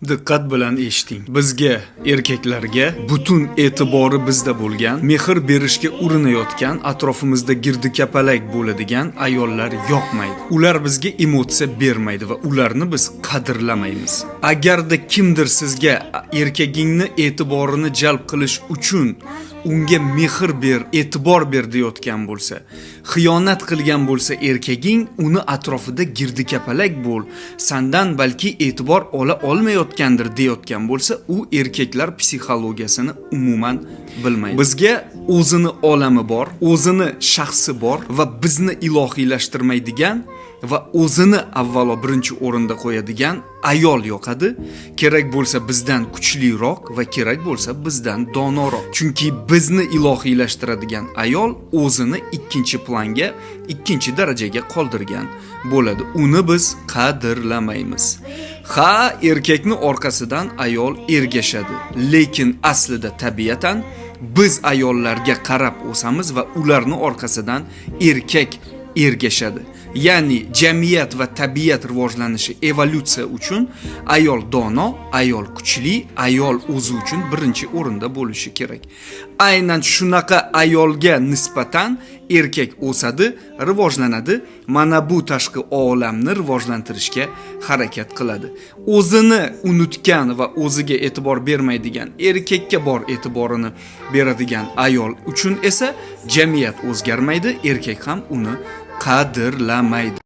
Diqqat bilan eshiting. Bizga, erkaklarga butun e'tibori bizda bo'lgan, mehr berishga urinayotgan, atrofimizda girdikapalak bo'ladigan ayollar yoqmaydi. Ular bizga emotsiya bermaydi va ularni biz qadrlamaymiz. Agarda kimdir sizga erkagingni e'tiborini jalb qilish uchun unga mehr ber, e'tibor ber deyotgan bo'lsa, xiyonat qilgan bo'lsa erkaging, uni atrofida girdikapalak bo'l, sandan balki e'tibor ola olmayotgandir deyotgan bo'lsa, u erkaklar psixologiyasini umuman bilmaydi. Bizga o'zini olami bor, o'zini shaxsi bor va bizni ilohiylashtirmaydigan va o'zini avvalo birinchi o'rinda qo'yadigan ayol yoqadi. Kerak bo'lsa bizdan kuchliroq va kerak bo'lsa bizdan donoroq. Chunki bizni ilohiylashtiradigan ayol o'zini ikkinchi planga, ikkinchi darajaga qoldirgan bo'ladi. Uni biz qadrlamaymiz. Ha, erkakni orqasidan ayol ergashadi, lekin aslida tabiatan biz ayollarga qarab o'samiz va ularni orqasidan erkak ergashadi. Ya'ni jamiyat va tabiat rivojlanishi, evolyutsiya uchun ayol dono, ayol kuchli, ayol o'zi uchun birinchi o'rinda bo'lishi kerak. Aynan shunaqa ayolga nisbatan erkak o'sadi, rivojlanadi, mana bu tashqi olamni rivojlantirishga harakat qiladi. O'zini unutgan va o'ziga e'tibor bermaydigan, erkakka bor e'tiborini beradigan ayol uchun esa jamiyat o'zgarmaydi, erkak ham uni qadrlamaydi.